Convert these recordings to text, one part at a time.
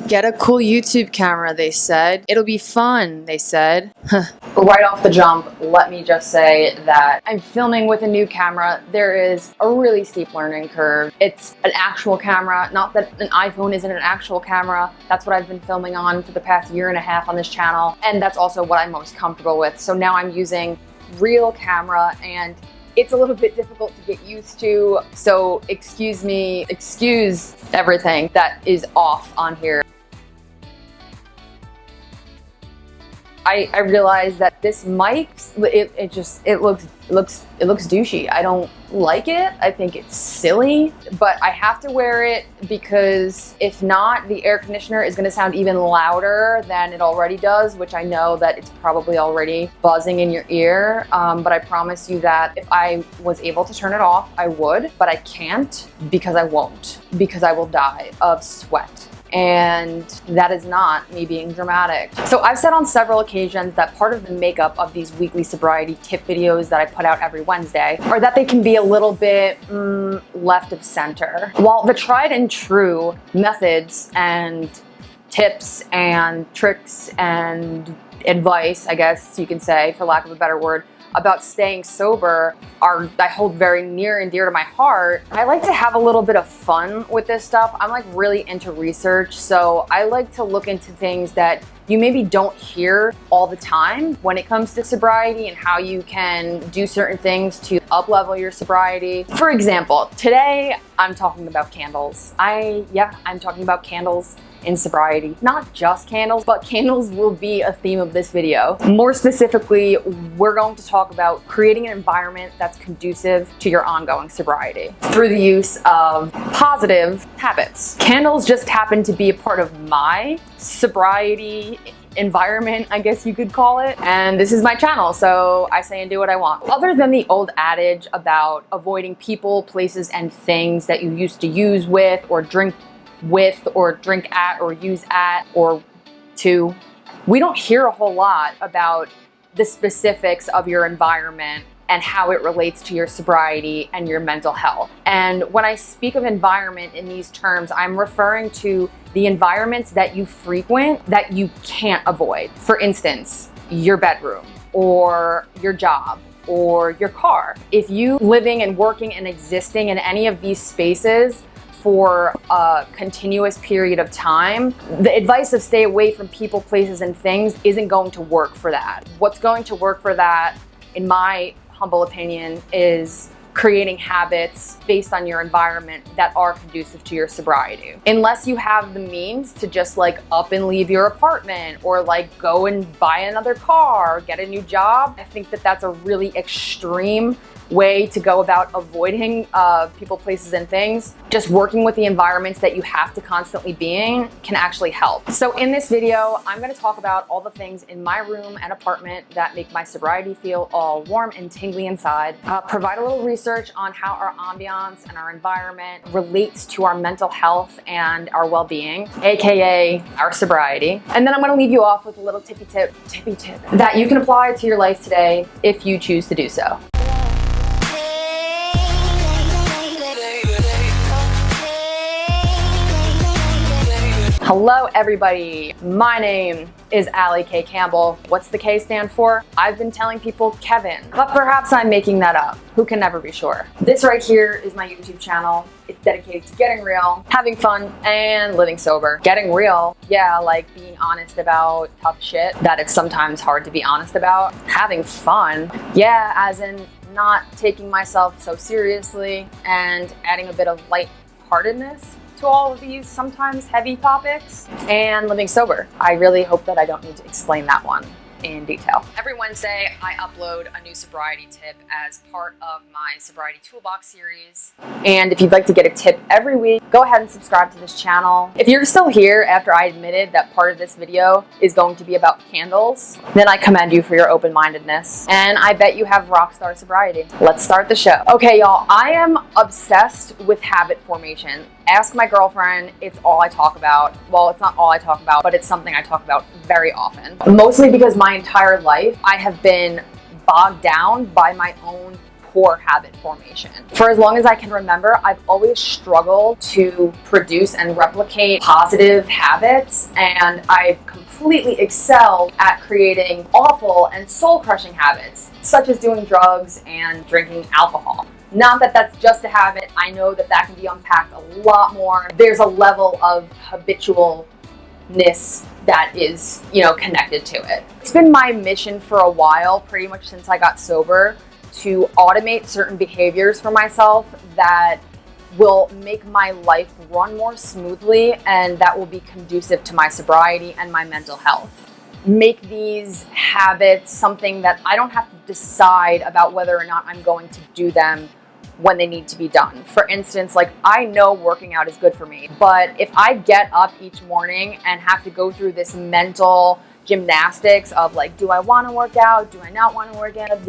Get a cool YouTube camera, they said. It'll be fun, they said. Right off the jump, let me just say that I'm filming with a new camera. There is a really steep learning curve. It's an actual camera, not that an iPhone isn't an actual camera. That's what I've been filming on for the past year and a half on this channel, and that's also what I'm most comfortable with. So now I'm using real camera, and it's a little bit difficult to get used to, so excuse me, excuse everything that is off on here. I realized that this mic, it looks douchey. I don't like it. I think it's silly, but I have to wear it because if not, the air conditioner is going to sound even louder than it already does, which I know that it's probably already buzzing in your ear. But I promise you that if I was able to turn it off, I would, but I can't because I won't, because I will die of sweat. And that is not me being dramatic. So I've said on several occasions that part of the makeup of these weekly sobriety tip videos that I put out every Wednesday are that they can be a little bit left of center. While the tried and true methods and tips and tricks and advice, I guess you can say, for lack of a better word, about staying sober I hold very near and dear to my heart. I like to have a little bit of fun with this stuff. I'm like really into research, so I like to look into things that you maybe don't hear all the time when it comes to sobriety and how you can do certain things to up-level your sobriety. For example, today I'm talking about candles. I'm talking about candles in sobriety. Not just candles, but candles will be a theme of this video. More specifically, we're going to talk about creating an environment that's conducive to your ongoing sobriety through the use of positive habits. Candles just happen to be a part of my sobriety environment, I guess you could call it. And this is my channel, so I say and do what I want. Other than the old adage about avoiding people, places, and things that you used to use with or drink with or drink at or use at or to, we don't hear a whole lot about the specifics of your environment and how it relates to your sobriety and your mental health. And when I speak of environment in these terms, I'm referring to the environments that you frequent that you can't avoid. For instance, your bedroom or your job or your car. If you living and working and existing in any of these spaces for a continuous period of time, the advice of stay away from people, places, and things isn't going to work for that. What's going to work for that, in my humble opinion, is creating habits based on your environment that are conducive to your sobriety. Unless you have the means to just like up and leave your apartment or like go and buy another car or get a new job, I think that that's a really extreme way to go about avoiding people, places, and things. Just working with the environments that you have to constantly be in can actually help. So in this video, I'm going to talk about all the things in my room and apartment that make my sobriety feel all warm and tingly inside. Provide a little research on how our ambiance and our environment relates to our mental health and our well-being, aka our sobriety. And then I'm going to leave you off with a little tippy tip that you can apply to your life today if you choose to do so. Hello everybody, my name is Allie Campbell. What's the K stand for? I've been telling people Kevin, but perhaps I'm making that up. Who can never be sure? This right here is my YouTube channel. It's dedicated to getting real, having fun, and living sober. Getting real, yeah, like being honest about tough shit that it's sometimes hard to be honest about. Having fun, yeah, as in not taking myself so seriously and adding a bit of lightheartedness to all of these sometimes heavy topics. And living sober. I really hope that I don't need to explain that one in detail. Every Wednesday, I upload a new sobriety tip as part of my Sobriety Toolbox series. And if you'd like to get a tip every week, go ahead and subscribe to this channel. If you're still here after I admitted that part of this video is going to be about candles, then I commend you for your open-mindedness. And I bet you have rockstar sobriety. Let's start the show. Okay, y'all, I am obsessed with habit formation. Ask my girlfriend, it's all I talk about. Well, it's not all I talk about, but it's something I talk about very often. Mostly because my entire life, I have been bogged down by my own core habit formation. For as long as I can remember, I've always struggled to produce and replicate positive habits, and I've completely excelled at creating awful and soul-crushing habits, such as doing drugs and drinking alcohol. Not that that's just a habit. I know that that can be unpacked a lot more. There's a level of habitualness that is, connected to it. It's been my mission for a while, pretty much since I got sober, to automate certain behaviors for myself that will make my life run more smoothly and that will be conducive to my sobriety and my mental health. Make these habits something that I don't have to decide about whether or not I'm going to do them when they need to be done. For instance, I know working out is good for me, but if I get up each morning and have to go through this mental gymnastics of do I want to work out? Do I not want to work out?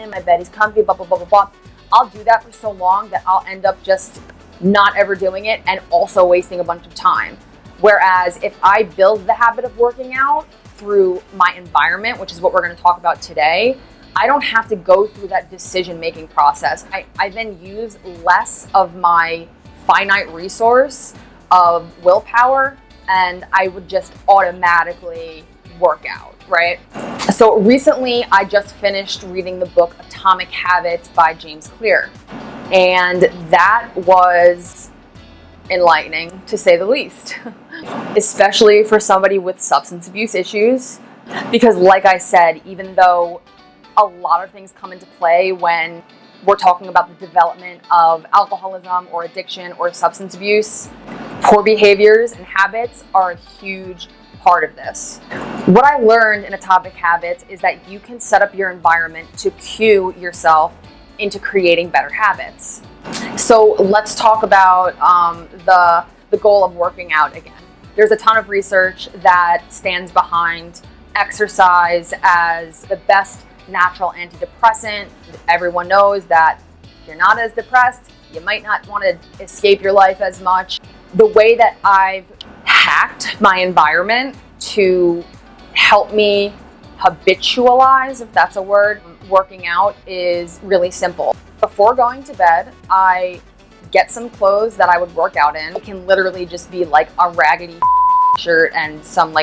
My bed is comfy, blah, blah, blah, blah, blah. I'll do that for so long that I'll end up just not ever doing it and also wasting a bunch of time. Whereas if I build the habit of working out through my environment, which is what we're going to talk about today, I don't have to go through that decision-making process. I then use less of my finite resource of willpower, and I would just automatically work out, right? So recently, I just finished reading the book Atomic Habits by James Clear, and that was enlightening, to say the least, especially for somebody with substance abuse issues, because like I said, even though a lot of things come into play when we're talking about the development of alcoholism or addiction or substance abuse, poor behaviors and habits are a huge part of this. What I learned in Atomic Habits is that you can set up your environment to cue yourself into creating better habits. So let's talk about the goal of working out again. There's a ton of research that stands behind exercise as the best natural antidepressant. Everyone knows that if you're not as depressed, you might not want to escape your life as much. The way that I've hacked my environment to help me habitualize, if that's a word, working out is really simple. Before going to bed, I get some clothes that I would work out in. It can literally just be a raggedy shirt and some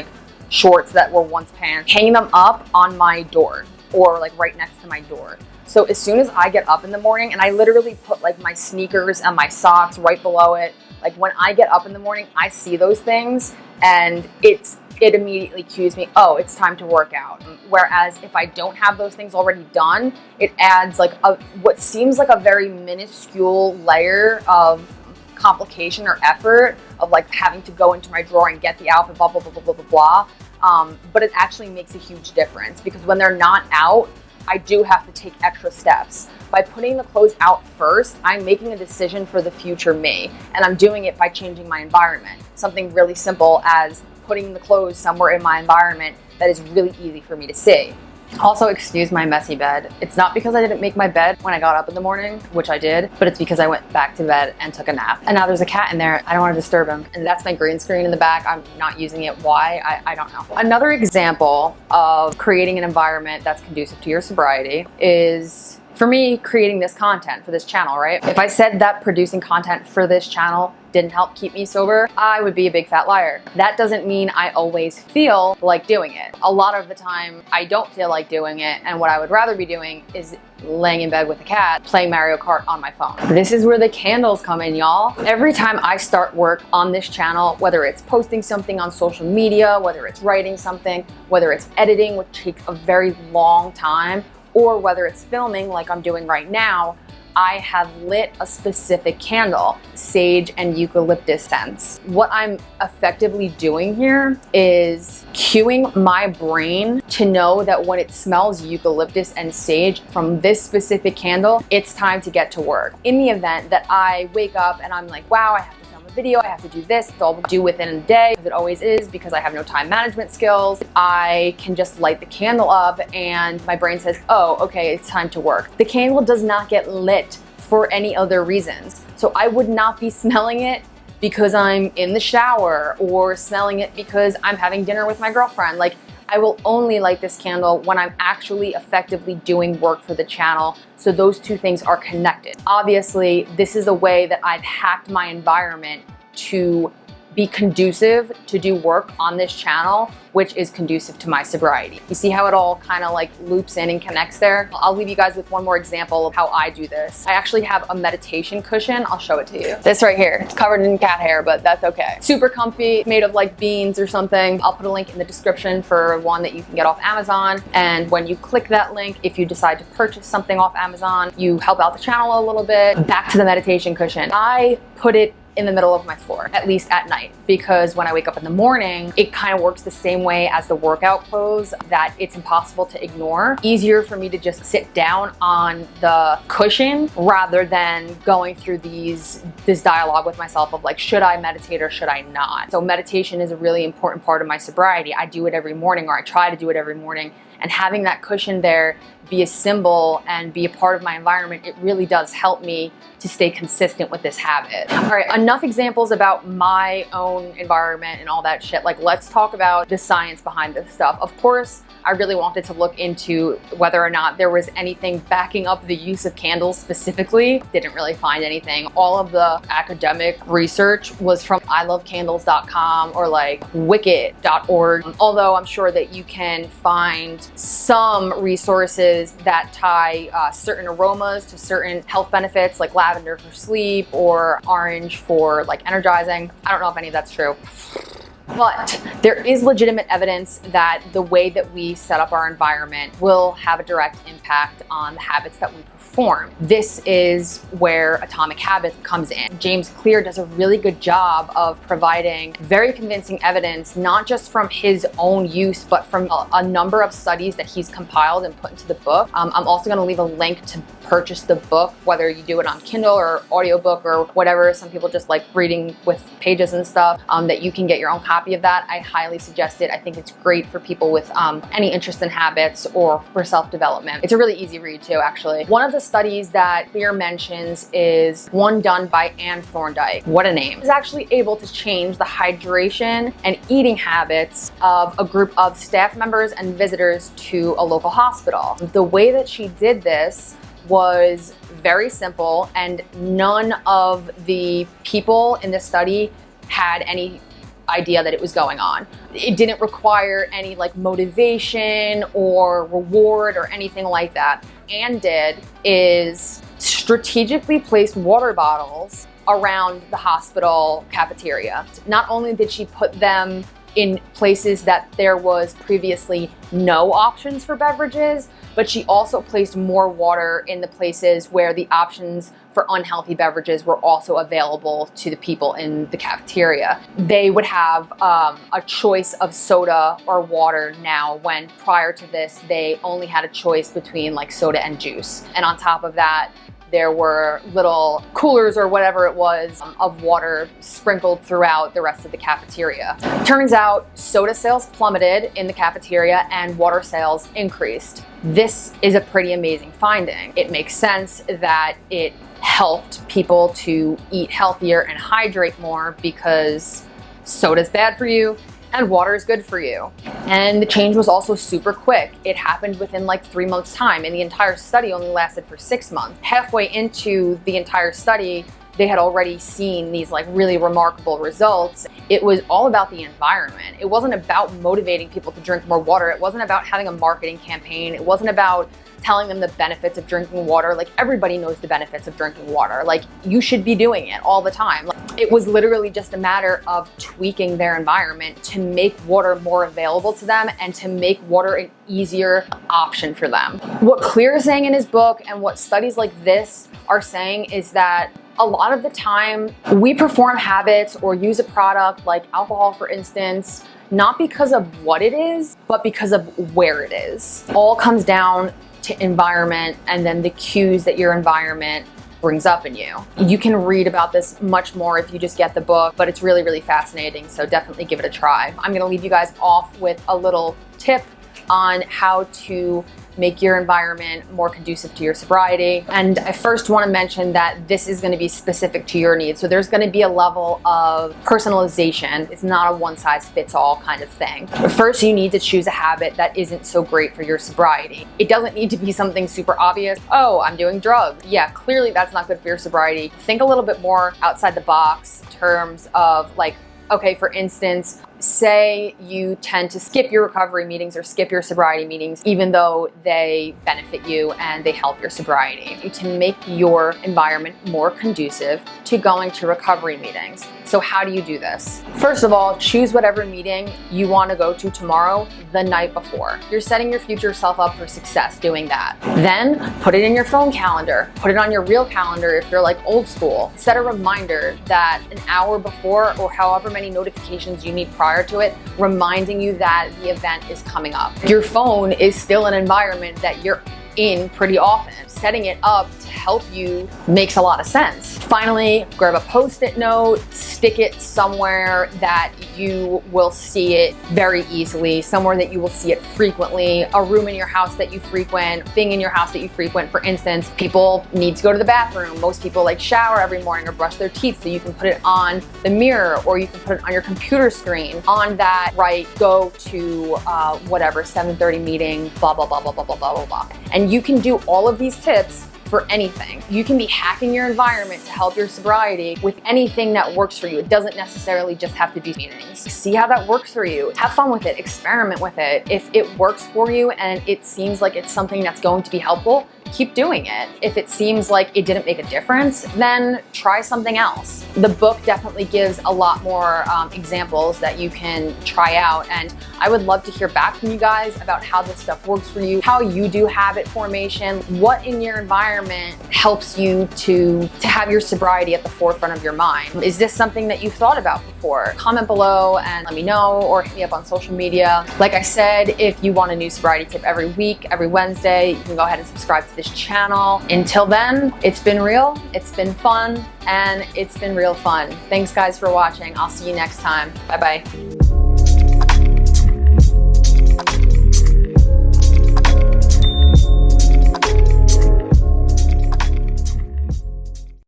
shorts that were once pants. Hang them up on my door or right next to my door. So as soon as I get up in the morning, and I literally put my sneakers and my socks right below it, when I get up in the morning, I see those things and it immediately cues me, oh, it's time to work out. Whereas if I don't have those things already done, it adds what seems like a very minuscule layer of complication or effort of having to go into my drawer and get the outfit, blah, blah, blah, blah, blah, blah, blah. But it actually makes a huge difference because when they're not out, I do have to take extra steps. By putting the clothes out first, I'm making a decision for the future me, and I'm doing it by changing my environment. Something really simple as putting the clothes somewhere in my environment that is really easy for me to see. Also, excuse my messy bed. It's not because I didn't make my bed when I got up in the morning, which I did, but it's because I went back to bed and took a nap. And now there's a cat in there. I don't want to disturb him. And that's my green screen in the back. I'm not using it. Why? I don't know. Another example of creating an environment that's conducive to your sobriety is, for me, creating this content for this channel, right? If I said that producing content for this channel didn't help keep me sober, I would be a big fat liar. That doesn't mean I always feel like doing it. A lot of the time, I don't feel like doing it, and what I would rather be doing is laying in bed with a cat, playing Mario Kart on my phone. This is where the candles come in, y'all. Every time I start work on this channel, whether it's posting something on social media, whether it's writing something, whether it's editing, which takes a very long time, or whether it's filming like I'm doing right now, I have lit a specific candle, sage and eucalyptus scents. What I'm effectively doing here is cueing my brain to know that when it smells eucalyptus and sage from this specific candle, it's time to get to work. In the event that I wake up and I'm like, wow, I have to film a video, I have to do this, it's all due within a day, as it always is because I have no time management skills, I can just light the candle up and my brain says, oh, okay, it's time to work. The candle does not get lit for any other reasons. So I would not be smelling it because I'm in the shower or smelling it because I'm having dinner with my girlfriend. I will only light this candle when I'm actually effectively doing work for the channel. So those two things are connected. Obviously, this is a way that I've hacked my environment to be conducive to do work on this channel, which is conducive to my sobriety. You see how it all kind of like loops in and connects there? I'll leave you guys with one more example of how I do this. I actually have a meditation cushion. I'll show it to you. This right here, it's covered in cat hair, but that's okay. Super comfy, made of like beans or something. I'll put a link in the description for one that you can get off Amazon. And when you click that link, if you decide to purchase something off Amazon, you help out the channel a little bit. Back to the meditation cushion. I put it in the middle of my floor, at least at night, because when I wake up in the morning, it kind of works the same way as the workout clothes, that it's impossible to ignore. Easier for me to just sit down on the cushion rather than going through this dialogue with myself of like, should I meditate or should I not? So meditation is a really important part of my sobriety. I do it every morning, or I try to do it every morning. And having that cushion there be a symbol and be a part of my environment, it really does help me to stay consistent with this habit. All right, enough examples about my own environment and all that shit. Like, let's talk about the science behind this stuff. Of course, I really wanted to look into whether or not there was anything backing up the use of candles specifically. Didn't really find anything. All of the academic research was from ilovecandles.com or like wicked.org. Although I'm sure that you can find some resources that tie certain aromas to certain health benefits, like lavender for sleep or orange for like energizing. I don't know if any of that's true. But there is legitimate evidence that the way that we set up our environment will have a direct impact on the habits that we perform. This is where Atomic Habits comes in. James Clear does a really good job of providing very convincing evidence, not just from his own use, but from a number of studies that he's compiled and put into the book. I'm also going to leave a link to purchase the book, whether you do it on Kindle or audiobook or whatever. Some people just like reading with pages and stuff, that you can get your own copy of that. I highly suggest it. I think it's great for people with any interest in habits or for self-development. It's a really easy read too, actually. One of the studies that Clear mentions is one done by Anne Thorndike. What a name. Is actually able to change the hydration and eating habits of a group of staff members and visitors to a local hospital. The way that she did this was very simple, and none of the people in this study had any idea that it was going on. It didn't require any like motivation or reward or anything like that. Anne did is strategically placed water bottles around the hospital cafeteria. Not only did she put them in places that there was previously no options for beverages, but she also placed more water in the places where the options for unhealthy beverages were also available to the people in the cafeteria. They would have a choice of soda or water now, when prior to this, they only had a choice between like soda and juice. And on top of that, there were little coolers or whatever it was of water sprinkled throughout the rest of the cafeteria. Turns out soda sales plummeted in the cafeteria and water sales increased. This is a pretty amazing finding. It makes sense that it helped people to eat healthier and hydrate more, because soda's bad for you and water is good for you. And the change was also super quick. It happened within like 3 months' time, and the entire study only lasted for 6 months. Halfway into the entire study, they had already seen these like really remarkable results. It was all about the environment. It wasn't about motivating people to drink more water. It wasn't about having a marketing campaign. It wasn't about telling them the benefits of drinking water. Like, everybody knows the benefits of drinking water. Like, you should be doing it all the time. Like, it was literally just a matter of tweaking their environment to make water more available to them and to make water an easier option for them. What Clear is saying in his book, and what studies like this are saying, is that a lot of the time we perform habits or use a product like alcohol, for instance, not because of what it is, but because of where it is. All comes down to environment, and then the cues that your environment brings up in you. You can read about this much more if you just get the book, but it's really, really fascinating, so definitely give it a try. I'm gonna leave you guys off with a little tip on how to make your environment more conducive to your sobriety. And I first want to mention that this is going to be specific to your needs. So there's going to be a level of personalization. It's not a one-size-fits-all kind of thing. But first, you need to choose a habit that isn't so great for your sobriety. It doesn't need to be something super obvious. Oh, I'm doing drugs. Yeah, clearly that's not good for your sobriety. Think a little bit more outside the box in terms of like, okay, for instance, say you tend to skip your recovery meetings or skip your sobriety meetings, even though they benefit you and they help your sobriety. To make your environment more conducive to going to recovery meetings. So how do you do this? First of all, choose whatever meeting you want to go to tomorrow the night before. You're setting your future self up for success doing that. Then put it in your phone calendar. Put it on your real calendar if you're like old school. Set a reminder that an hour before or however many notifications you need prior to it, reminding you that the event is coming up. Your phone is still an environment that you're in pretty often. Setting it up to help you makes a lot of sense. Finally, grab a Post-it note, stick it somewhere that you will see it very easily, somewhere that you will see it frequently, a room in your house that you frequent, thing in your house that you frequent. For instance, people need to go to the bathroom. Most people like shower every morning or brush their teeth, so you can put it on the mirror or you can put it on your computer screen. On that, right, go to whatever, 7:30 meeting, blah, blah, blah, blah, blah, blah, blah, blah, blah. And you can do all of these tips for anything. You can be hacking your environment to help your sobriety with anything that works for you. It doesn't necessarily just have to be meetings. See how that works for you. Have fun with it, experiment with it. If it works for you and it seems like it's something that's going to be helpful, keep doing it. If it seems like it didn't make a difference, then try something else. The book definitely gives a lot more examples that you can try out, and I would love to hear back from you guys about how this stuff works for you, how you do habit formation, what in your environment helps you to have your sobriety at the forefront of your mind. Is this something that you've thought about before? Comment below and let me know, or hit me up on social media. Like I said, if you want a new sobriety tip every week, every Wednesday, you can go ahead and subscribe to this channel. Until then, it's been real, it's been fun, and it's been real fun. Thanks guys for watching. I'll see you next time. Bye bye.